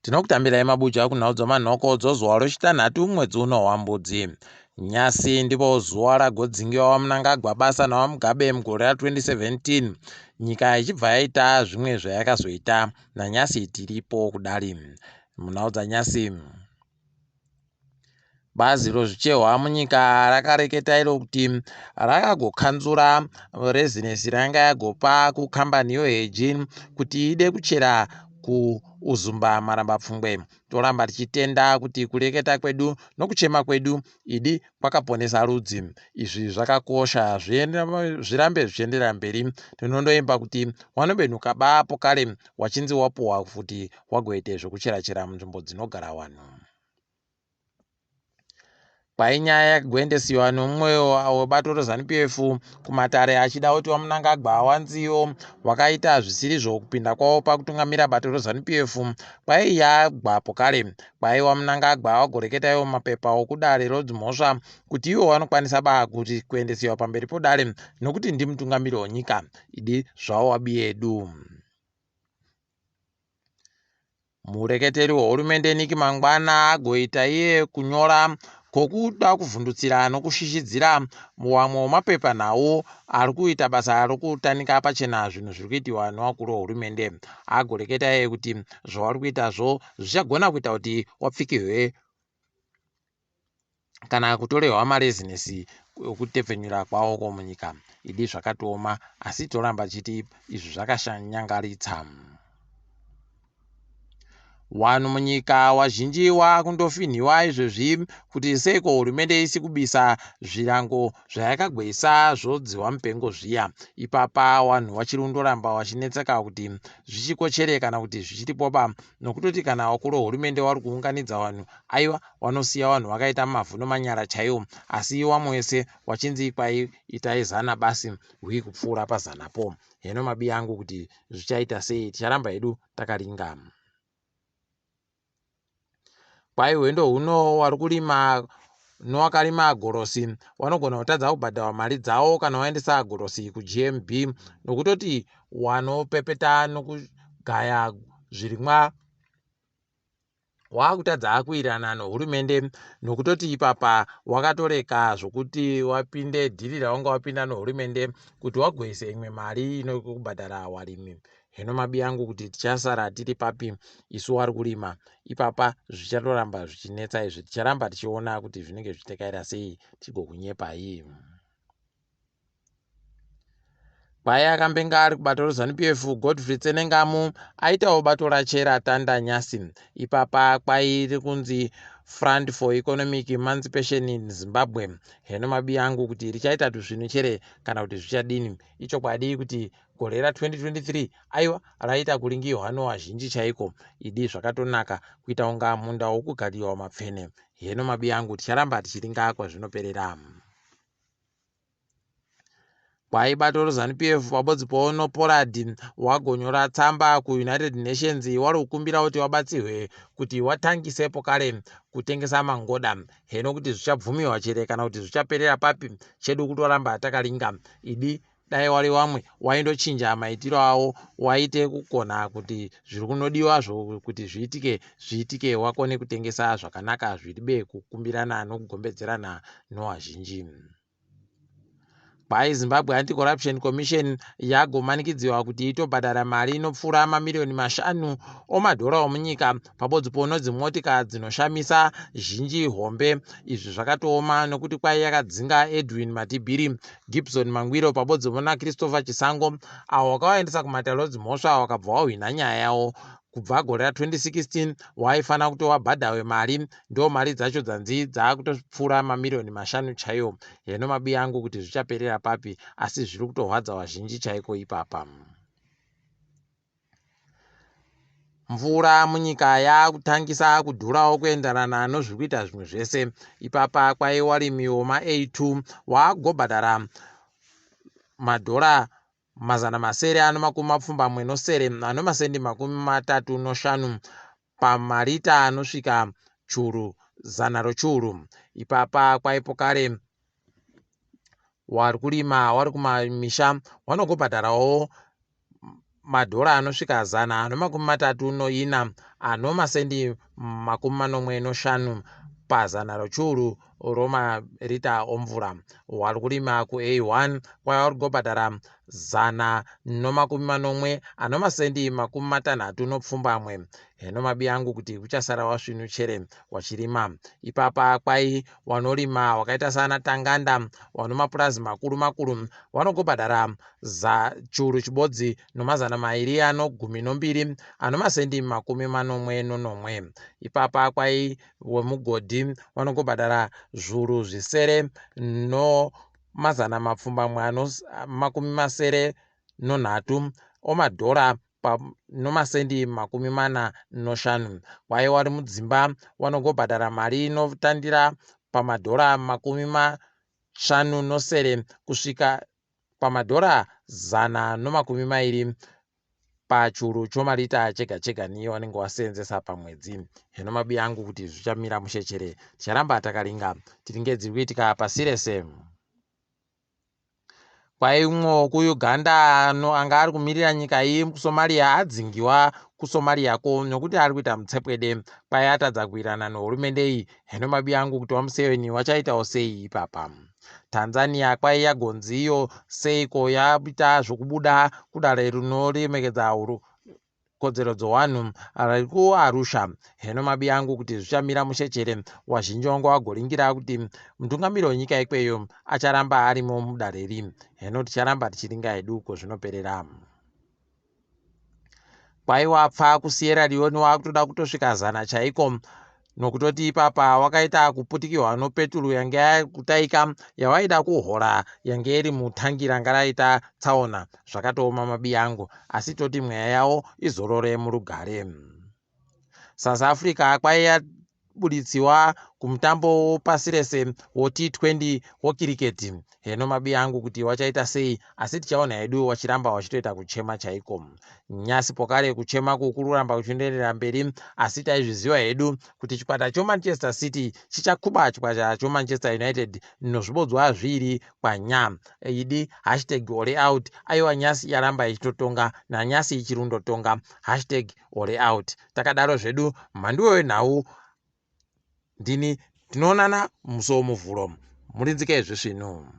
Tinokutambirai mabuja kunhau dzomanhoko dzozuva rechitanhatu mwedzi uno waMbudzi. Nyasi ndipo zuva ragodzingiwa waMnangagwa basa nawaMugabe mugore ra2017 nyika ichibva yaita zvimwe zvayakazoita nanyasi tiripo kudari. Munhau dzanyasi, bazi rozvichehwa munyika rakareketa iro kuti rakagokanzura rezinesi ranga yagopa kukambani yoheji kuti ide kuchera kuuzumba marambapfungwe. Toramba tichitenda kuti kureketa kwedu nokuchema kwedu idi kwakaponesa rudzi. Izvi zvakakosha zvirambe zvichienderera mberi. Tinondoimba kuti wanobenuka baa pokare wachinzi wapuhwa futi wagoite zvokucherachera munzvimbo dzinogara vanhu. Painyaya yakagoendesiwa nomumwe webato reZANU-PF kumatare achida kuti waMnangagwa awanziwo wakaita zvisirizvo kupinda kwawo pakutungamira bato reZANU-PF kwaiyagwa pokare kwai waMnangagwa wagoreketaiwo mapepa okudare rodzimhosva kuti iwo wanokwanisa baa kuti kuendesiwa pamberi podare nokuti ndi mutungamiri wenyika idi zvavo wabiyedu. Mureketeri wehurumende Niki Mangwana agoita iye kunyora kokuda kuvhundutsira nokushishidzira muwamwe wemapepa nhau ari kuita basa rokutanika pachena zvinhu zviri kuitiwa nevakuru vehurumende. Agoreketa iye kuti zvavari kuitazvo zvichagona kuita kuti wapfikirwe kana kutorehwa marezinesi okutepfenyura kwawo munyika. Idi zvakatooma asi toramba chiti izvi zvakashanyangaritsa. Vanhu munyika wazhinji wakundofinhiwa izvezvi kuti seiko hurumende isi kubisa zvirango zvayakagwesa zvodziwa mupengo zviya. Ipapa vanhu vachirundoramba vachinetseka kuti zvichikochereka kana kuti zvichiripoba nokutoti kana wakuru wehurumende wari kuunganidza vanhu aiwa vanosiya vanhu vakaita mavhuno manyara chaiwo asi wamwe wese wachinzi kwai itai zana basi hwi kupfuura pazanapo. Heno mabiya angu kuti zvichaita sei ticharamba hedu takaringa. Kwai hwendo huno wari kurima nowakarima gorosi wanogona kutadza kubhadharwa mari dzawo kana waendesa gorosi kuGMB nokutoti wanopepeta nokugaya zvirimwa wakutadza kuirana nehurumende nokutoti ipapa wakatoreka zvokuti wapinde dhiri rawanga wapinda nehurumende kuti wagoise imwe mari inokubhadhara warimi. Heno mabiya angu kuti tichasara tiri papi isu wari kurima ipapa zvichatoramba zvichinetsa izvi ticharamba tichiona kuti zvinenge zvichitekaira sei tigokunyepai. Kwai akambenga ari kubato reZANU-PF Godfrey Tsenengamu aitawo batorache ratandanyasi. Ipapa kwairi kunzi Front for Economic Emancipation in Zimbabwe. Heno mabiya angu kuti richaita zvinhu chere kana kuti zvichadini. Ichokwadi kuti gore ra2023 aiwa raita kuringiwa novazhinji chaiko. Idi zvakatonaka kuita unga munda wokugariwa mapfene. Heno mabiya angu ticharamba tichiringa kwazvinoperera. Kwai bato reZANU-PF pabodzi pono Pollard wagonyora tsamba kuUnited Nations wari kukumbira kuti wabatsirwe kuti watangise pokare kutengesa mangoda. Heno kuti zvichabvumiwa chere kana kuti zvichaperera papi chedu kutoramba takaringa. Idi dai wari wamwe waindochinja maitiro awo waite kukona kuti zviri kunodiwa zvo kuti zviitike wakone kutengesa zvakanaka zviribe kukumbirana nokugombedzerana novazhinji. Kwai Zimbabwe Anti-Corruption Commission yagomanikidziwa kuti itobhadhara mari inopfuura mamiliyoni 5 omadhora omunyika pabodzi pono dzimotika dzinoshamisa zhinji hombe. Izvi zvakatooma nokuti kwai yakadzinga Edwin Matibiri, Gibson Mangwiro pabodzi pona Christopher Chisango avo wakavaendesa kumatare rodzimhosva wakabva wahwina nyaya yawo. Kubva gore ra2016 waifana kuti wabhadhawe mari ndo mari dzacho dzanzi dzakutopfuura mamiliyoni 5 chaiwo. Heno mabiya angu kuti zvichaperera papi asi zviri kutorwadza vazhinji chaiko ipapa. Mvura munyika yakutangisa kudhurawo kuenderana nozviri kuita zvimwe zvese. Ipapa kwai Warimi woma-A2 wagobhadhara madhora 770 anomasendi 35 pamarita anosvika churu 100 Ipapa kwai pokare wari kurima wari kumamisha wanogobhadharawo madhora anosvika 134 ano masendi 45 pazana rechuru romarita omvura. Wari kurima kuA1 kwaiva kuri kugobhadhara 140 ano masendi 60 heno mabi angu kuti kuchasara wasvinu chere wachirima. Ipapa kwai wanorima wakaita sana tanganda wano mapurazi makuru makuru vanogobhadhara churu chibodzi nomazana 212 ano masendi 40. Ipapa kwai wemugodhi vanogobhadhara zviuru zvisere no mazana 703 omadhora nomasendi 45. Kwai wari mudzimba vanogobhadhara mari inotandira pamadhora 50 kusvika pamadhora 120 pachuru chomarita chega chega niyo wanenge wasenzesa pamwedzi. Heno mabi angu kuti zvichamira mushechere ticharamba takaringa tiringedzi kuitika pasi rese. Kwai umwe kuUganda anga ari kumirira nyika iyi kuSomalia adzingiwa kuSomalia ko nokuti ari kuita mutsepwede kwai atadza kuirana nehurumende iyi. Heno mabi angu kuti waMuseveni wachaitawo sei ipapa. Tanzania kwai yagonzi iyo seiko yaita zvokubuda kudare rinoremekedza kodzero dzowanhu ari kuArusha. Heno mabi angu kuti zvichamira mushechere wazhinji wangu wagoringira kuti mutungamiri wenyika ikweyo acharamba arimo mudare iri. Heno ticharamba tichiringa hedu uko zvinoperera. Kwai wapfa kuSierra Leone wakutoda kutosvika 100 chaiko nokutoti ipapa wakaita kuputikirwa nopeturu yange kutaika yawaida kuhora yange iri mutangi ranga raita tsaona zvakatooma mabi angu, asi toti mweya yawo izorore murugare. South Africa kwai yabuditsiwa kumutambo pasi rese woT20 wokiriketi. Heno mabi angu kuti wachaita sei, asi tichaona hedu wachiramba wachitoita kuchema chaiko. Nyasi pokare kuchema kukuramba kuchinderera mberi, asi taizviziva hedu kuti chikwata choManchester City chichakuba chikwata choManchester United nozvibodzwa 2 kwa idi #alleout. Aiwa nyasi yaramba ichitotonga nanyasi ichirundotonga #alleout. Takadaro zvedu mhanduwe WeNhau ndini tinoonana musi womuvhuro. Murinzike zvesvino.